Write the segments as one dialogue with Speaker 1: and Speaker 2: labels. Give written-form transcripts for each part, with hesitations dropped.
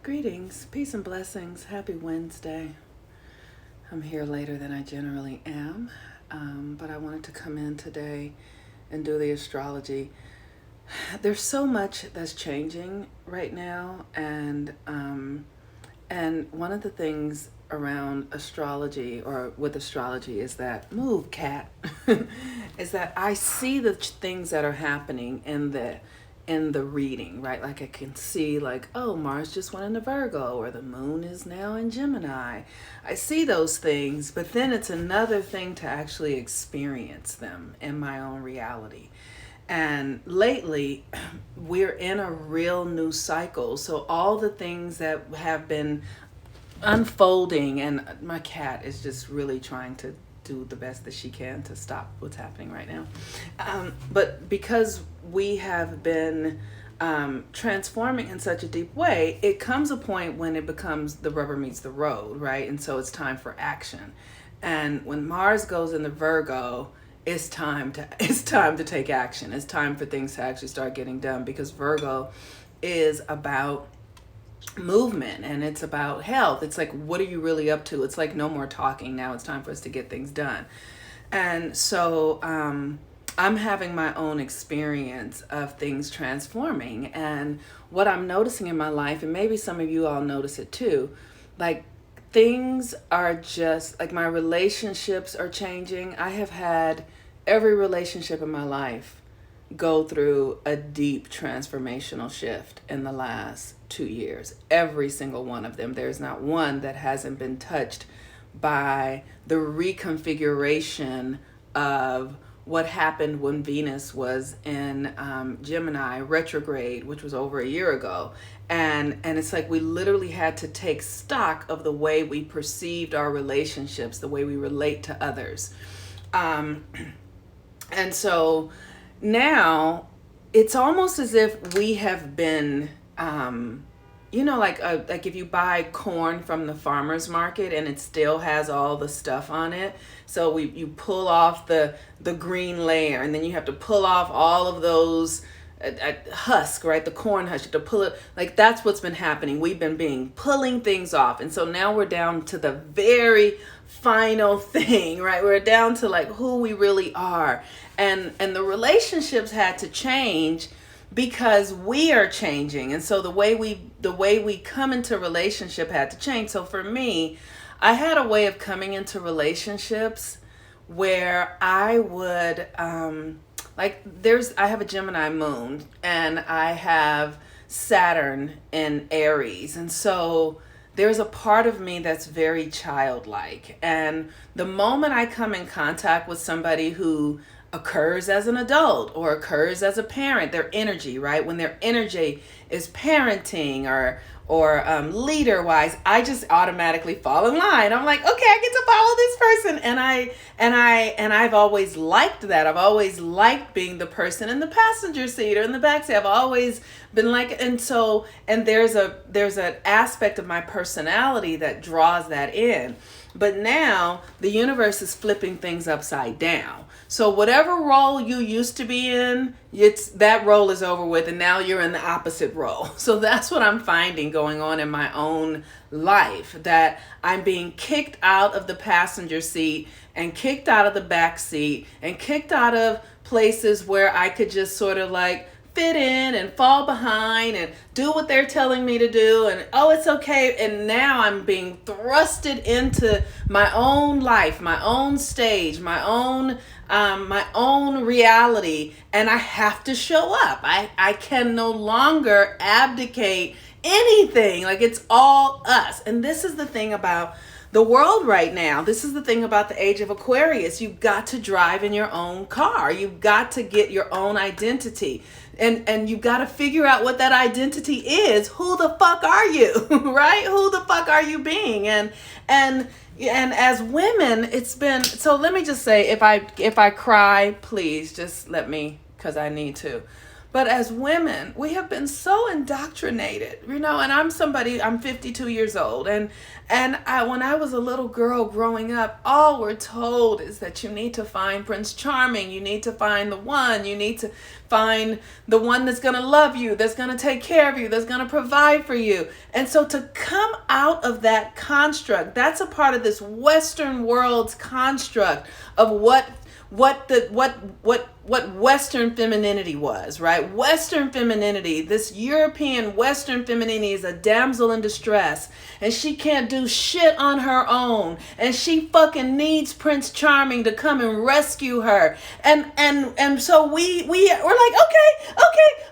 Speaker 1: Greetings, peace and blessings. Happy Wednesday. I'm here later than I generally am, but I wanted to come in today and do the astrology. There's so much that's changing right now, and one of the things around astrology or with astrology is that move cat is that I see the things that are happening in the reading, right? Like I can see like, oh, Mars just went into Virgo or the moon is now in Gemini. I see those things, but then it's another thing to actually experience them in my own reality. And lately, we're in a real new cycle. So all the things that have been unfolding, and my cat is just really trying to do the best that she can to stop what's happening right now. But because we have been transforming in such a deep way, it comes a point when it becomes the rubber meets the road, right? And so it's time for action. And when Mars goes into Virgo, it's time to take action. It's time for things to actually start getting done, because Virgo is about movement and it's about health. It's like, what are you really up to? It's like, no more talking. Now it's time for us to get things done. And so I'm having my own experience of things transforming, and what I'm noticing in my life, and maybe some of you all notice it too, like things are just like my relationships are changing. I have had every relationship in my life go through a deep transformational shift in the last 2 years. Every single one of them. There's not one that hasn't been touched by the reconfiguration of what happened when Venus was in Gemini retrograde, which was over a year ago. And it's like we literally had to take stock of the way we perceived our relationships, the way we relate to others. And so now it's almost as if we have been, like if you buy corn from the farmer's market and it still has all the stuff on it. So you pull off the green layer, and then you have to pull off all of those husk, right? The corn husk, you have to pull it. Like that's what's been happening. We've been pulling things off. And so now we're down to the very final thing, right? We're down to like who we really are. And the relationships had to change because we are changing. And so the way we come into relationship had to change. So for me, I had a way of coming into relationships where I would I have a Gemini moon and I have Saturn in Aries. And so there's a part of me that's very childlike. And the moment I come in contact with somebody who occurs as an adult or occurs as a parent, their energy, right? When their energy is parenting or leader wise, I just automatically fall in line. I'm like, okay, I get to follow this person. And I've always liked that. I've always liked being the person in the passenger seat or in the back seat. I've always been like, and there's an aspect of my personality that draws that in. But now the universe is flipping things upside down. So whatever role you used to be in, that role is over with, and now you're in the opposite role. So that's what I'm finding going on in my own life, that I'm being kicked out of the passenger seat and kicked out of the back seat and kicked out of places where I could just sort of like fit in and fall behind and do what they're telling me to do, and oh, it's okay. And now I'm being thrusted into my own life, my own stage, my own reality, and I have to show up. I can no longer abdicate anything. Like it's all us. And this is the thing about the world right now. This is the thing about the age of Aquarius. You've got to drive in your own car. You've got to get your own identity. And you've got to figure out what that identity is. Who the fuck are you? Right? Who the fuck are you being? And as women, it's been, so let me just say, if I cry, please just let me, because I need to. But as women, we have been so indoctrinated, and I'm 52 years old. When I was a little girl growing up, all we're told is that you need to find Prince Charming. You need to find the one. You need to find the one that's going to love you, that's going to take care of you, that's going to provide for you. And so to come out of that construct, that's a part of this Western world's construct of what Western femininity was, right? Western femininity, this European Western femininity is a damsel in distress, and she can't do shit on her own, and she fucking needs Prince Charming to come and rescue her. And so we're like, okay.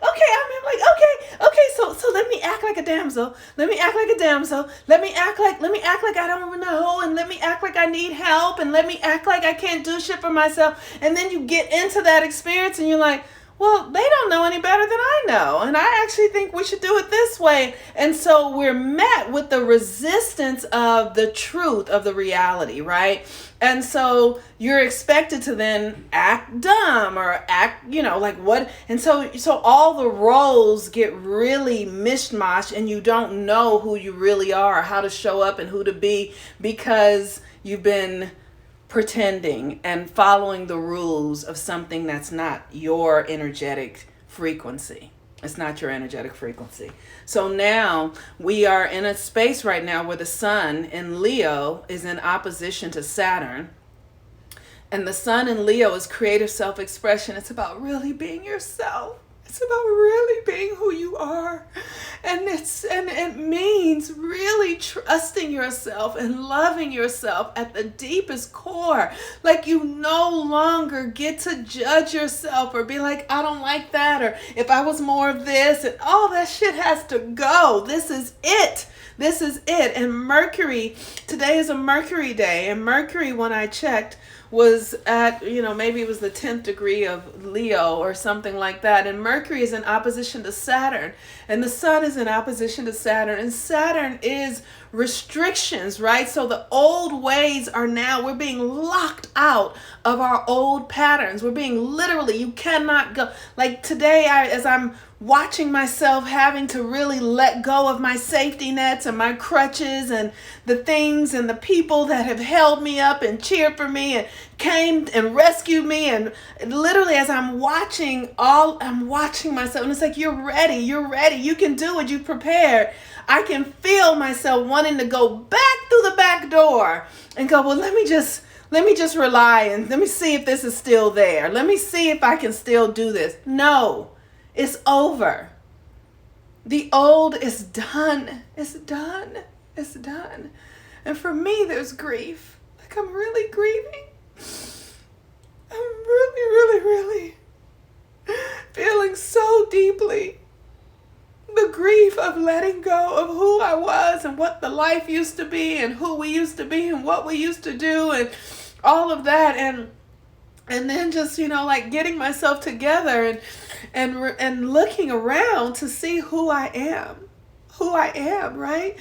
Speaker 1: I'm like, okay. So let me act like a damsel. Let me act like a damsel. Let me act like I don't know, and let me act like I need help, and let me act like I can't do shit for myself. And then you get into that experience and you're like, well, they don't know any better than I know. And I actually think we should do it this way. And so we're met with the resistance of the truth of the reality, right? And so you're expected to then act dumb or act, like what? And so all the roles get really mishmash, and you don't know who you really are, how to show up and who to be, because you've been pretending and following the rules of something that's not your energetic frequency. It's not your energetic frequency. So now we are in a space right now where the sun in Leo is in opposition to Saturn. And the sun in Leo is creative self-expression. It's about really being yourself. It's about really being who you are. And it means really trusting yourself and loving yourself at the deepest core. Like, you no longer get to judge yourself or be like, I don't like that, or if I was more of this, and all that shit has to go. This is it. This is it. And Mercury, today is a Mercury day. And Mercury, when I checked, was at, maybe it was the 10th degree of Leo or something like that. And Mercury is in opposition to Saturn. And the sun is in opposition to Saturn. And Saturn is restrictions, right? So the old ways are now, we're being locked out of our old patterns. We're being literally, you cannot go. Like today, as I'm watching myself having to really let go of my safety nets and my crutches and the things and the people that have held me up and cheered for me and came and rescued me. And literally as I'm watching myself, and it's like, you're ready, you can do it, you prepared. I can feel myself wanting to go back through the back door and go, well, let me just rely and let me see if this is still there. Let me see if I can still do this. No. It's over. The old is done. It's done. It's done. And for me, there's grief. Like, I'm really grieving. I'm really feeling so deeply the grief of letting go of who I was and what the life used to be and who we used to be and what we used to do and all of that. And then just, like getting myself together and looking around to see who I am, right?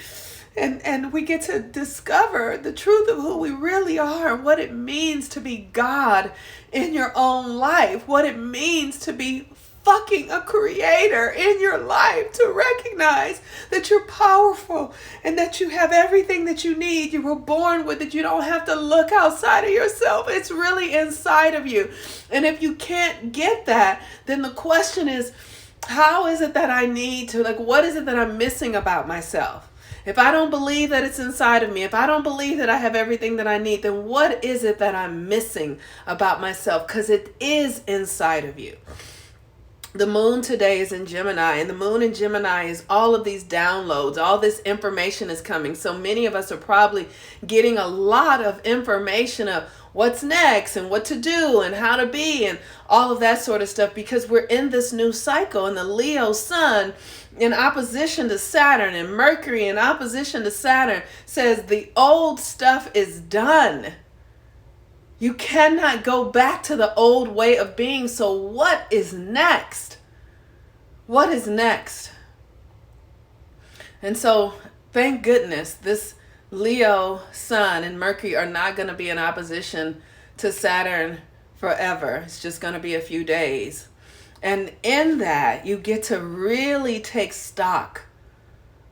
Speaker 1: And we get to discover the truth of who we really are and what it means to be God in your own life, what it means to be fucking a creator in your life, to recognize that you're powerful and that you have everything that you need. You were born with it. You don't have to look outside of yourself. It's really inside of you. And if you can't get that, then the question is, how is it that I need to, what is it that I'm missing about myself? If I don't believe that it's inside of me, if I don't believe that I have everything that I need, then what is it that I'm missing about myself? Because it is inside of you. The moon today is in Gemini, and the moon in Gemini is all of these downloads. All this information is coming. So many of us are probably getting a lot of information of what's next and what to do and how to be and all of that sort of stuff, because we're in this new cycle. And the Leo sun in opposition to Saturn and Mercury in opposition to Saturn says the old stuff is done. You cannot go back to the old way of being. So what is next? What is next? And so, thank goodness, this Leo sun and Mercury are not going to be in opposition to Saturn forever. It's just going to be a few days. And in that, you get to really take stock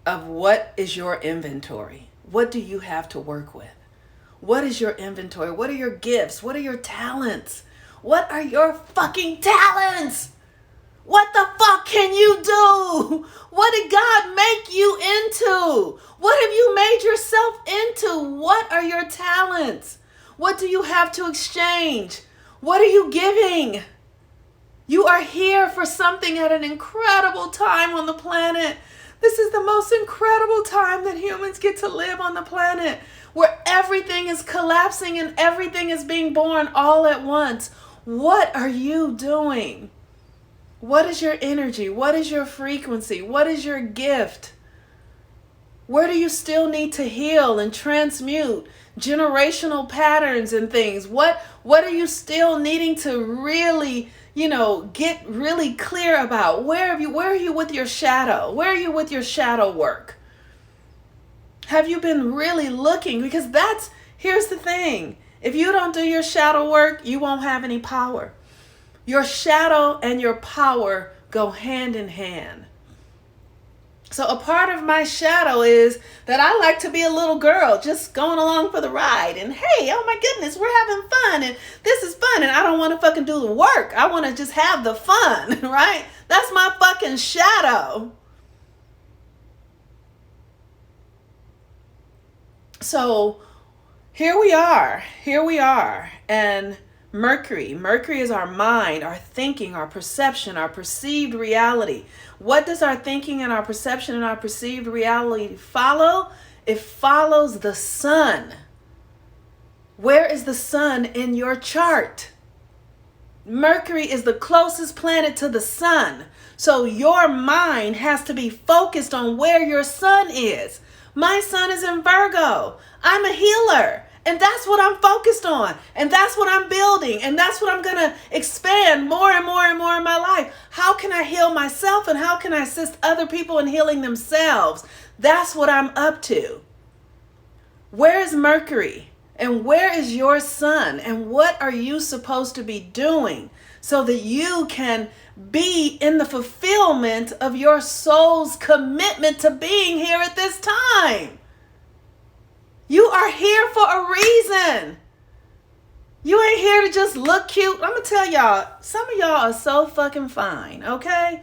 Speaker 1: of what is your inventory. What do you have to work with? What is your inventory? What are your gifts? What are your talents? What are your fucking talents? What the fuck can you do? What did God make you into? What have you made yourself into? What are your talents? What do you have to exchange? What are you giving? You are here for something at an incredible time on the planet. This is the most incredible time that humans get to live on the planet, where everything is collapsing and everything is being born all at once. What are you doing? What is your energy? What is your frequency? What is your gift? Where do you still need to heal and transmute generational patterns and things? What are you still needing to really, get really clear about? Where are you with your shadow? Where are you with your shadow work? Have you been really looking? Because here's the thing. If you don't do your shadow work, you won't have any power. Your shadow and your power go hand in hand. So a part of my shadow is that I like to be a little girl just going along for the ride. And hey, oh my goodness, we're having fun. And this is fun. And I don't want to fucking do the work. I want to just have the fun, right? That's my fucking shadow. So here we are. And Mercury is our mind, our thinking, our perception, our perceived reality. What does our thinking and our perception and our perceived reality follow? It follows the sun. Where is the sun in your chart? Mercury is the closest planet to the sun. So your mind has to be focused on where your sun is. My sun is in Virgo. I'm a healer. And that's what I'm focused on. And that's what I'm building. And that's what I'm going to expand more and more and more in my life. How can I heal myself? And how can I assist other people in healing themselves? That's what I'm up to. Where is Mercury? And where is your sun? And what are you supposed to be doing so that you can be in the fulfillment of your soul's commitment to being here at this time? You are here for a reason. You ain't here to just look cute. I'm going to tell y'all, some of y'all are so fucking fine, okay?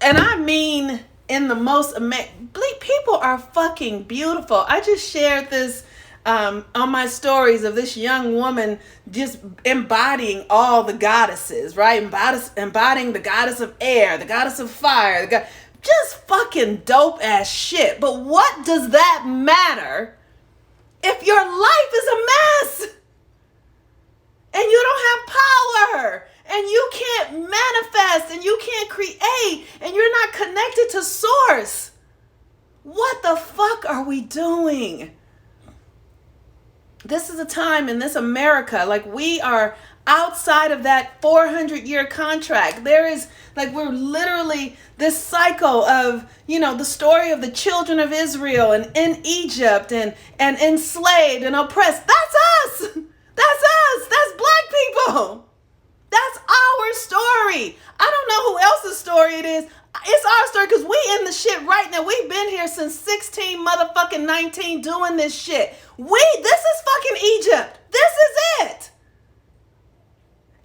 Speaker 1: And I mean in the most amazing, people are fucking beautiful. I just shared this on my stories of this young woman just embodying all the goddesses, right? Embodying the goddess of air, the goddess of fire, just fucking dope ass shit. But what does that matter if your life is a mess and you don't have power and you can't manifest and you can't create and you're not connected to source? What the fuck are we doing? This is a time in this America, like we are outside of that 400-year contract. There is, like, we're literally this cycle of, the story of the children of Israel and in Egypt and enslaved and oppressed. That's us. That's us. That's Black people. That's our story. I don't know who else's story it is. It's our story because we in the shit right now. We've been here since 16 motherfucking 19 doing this shit. This is fucking Egypt. This is it.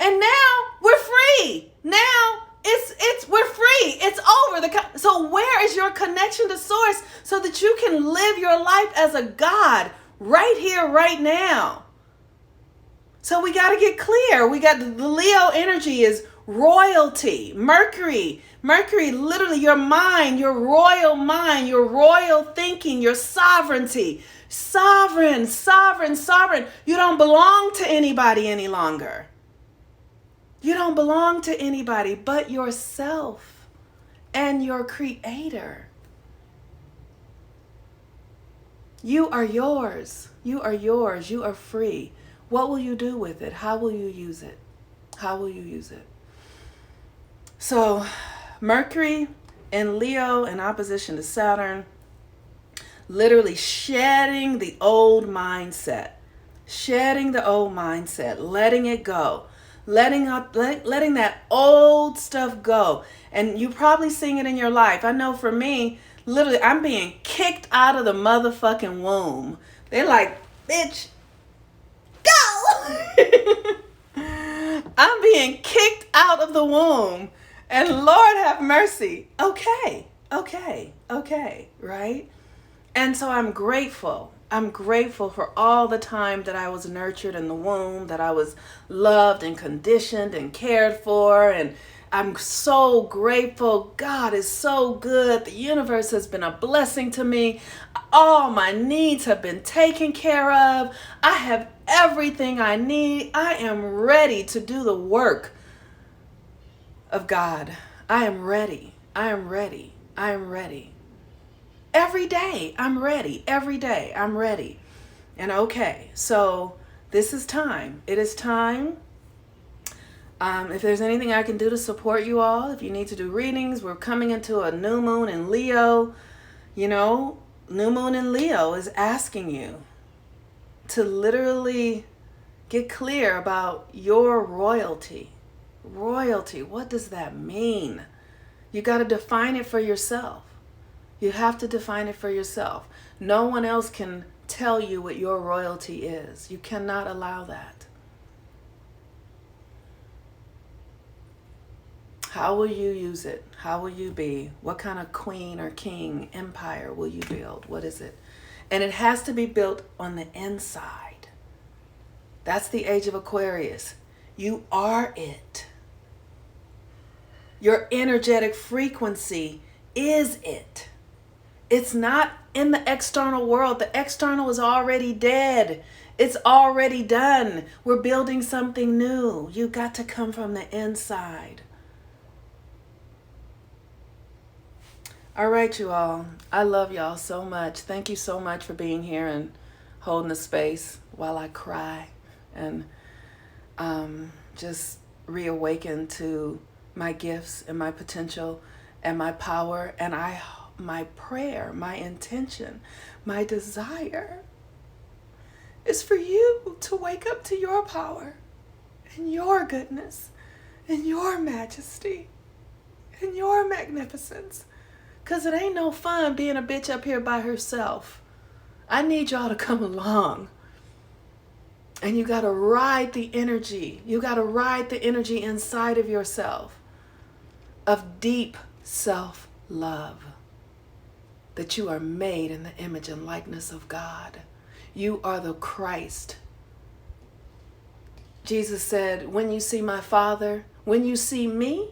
Speaker 1: And now we're free. Now we're free. It's over. So where is your connection to source so that you can live your life as a God right here, right now? So we got to get clear. We got the Leo energy is royalty. Mercury, literally your mind, your royal thinking, your sovereignty. Sovereign. You don't belong to anybody any longer. You don't belong to anybody but yourself and your creator. You are yours. You are yours. You are free. What will you do with it? How will you use it? So Mercury and Leo in opposition to Saturn, literally shedding the old mindset, letting it go. letting that old stuff go. And you probably seeing it in your life. I know for me, literally, I'm being kicked out of the motherfucking womb. They're like, bitch, go. I'm being kicked out of the womb. And Lord have mercy. Okay, right? And so I'm grateful. I'm grateful for all the time that I was nurtured in the womb, that I was loved and conditioned and cared for. And I'm so grateful. God is so good. The universe has been a blessing to me. All my needs have been taken care of. I have everything I need. I am ready to do the work of God. I am ready. I am ready. I am ready. Every day, I'm ready. Every day, I'm ready. And okay, so this is time. It is time. If there's anything I can do to support you all, if you need to do readings, we're coming into a new moon in Leo. You know, new moon in Leo is asking you to literally get clear about your royalty. Royalty, what does that mean? You got to define it for yourself. You have to define it for yourself. No one else can tell you what your royalty is. You cannot allow that. How will you use it? How will you be? What kind of queen or king empire will you build? What is it? And it has to be built on the inside. That's the age of Aquarius. You are it. Your energetic frequency is it. It's not in the external world. The external is already dead. It's already done. We're building something new. You got to come from the inside. All right, you all. I love y'all so much. Thank you so much for being here and holding the space while I cry and just reawaken to my gifts and my potential and my power. And my prayer, my intention, my desire is for you to wake up to your power and your goodness and your majesty and your magnificence. Because it ain't no fun being a bitch up here by herself. I need y'all to come along. And you got to ride the energy. You got to ride the energy inside of yourself of deep self-love. That you are made in the image and likeness of God. You are the Christ. Jesus said, when you see my Father, when you see me,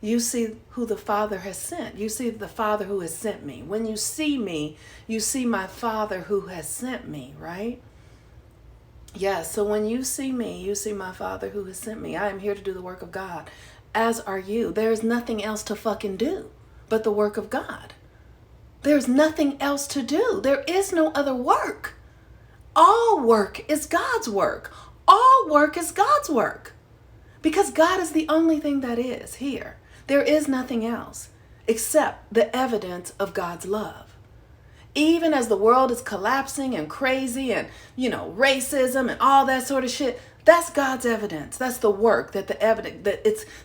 Speaker 1: you see who the Father has sent. You see the Father who has sent me. When you see me, you see my Father who has sent me, right? Yes, so when you see me, you see my Father who has sent me. I am here to do the work of God, as are you. There is nothing else to fucking do but the work of God. There's nothing else to do. There is no other work. All work is God's work. All work is God's work. Because God is the only thing that is here. There is nothing else except the evidence of God's love. Even as the world is collapsing and crazy and, racism and all that sort of shit, that's God's evidence. That's the work that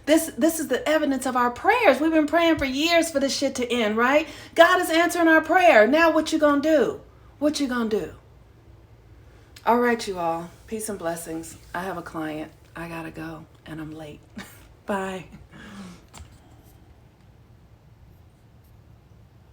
Speaker 1: this is the evidence of our prayers. We've been praying for years for this shit to end, right? God is answering our prayer. Now what you gonna do? What you gonna do? All right, you all. Peace and blessings. I have a client. I gotta go and I'm late. Bye.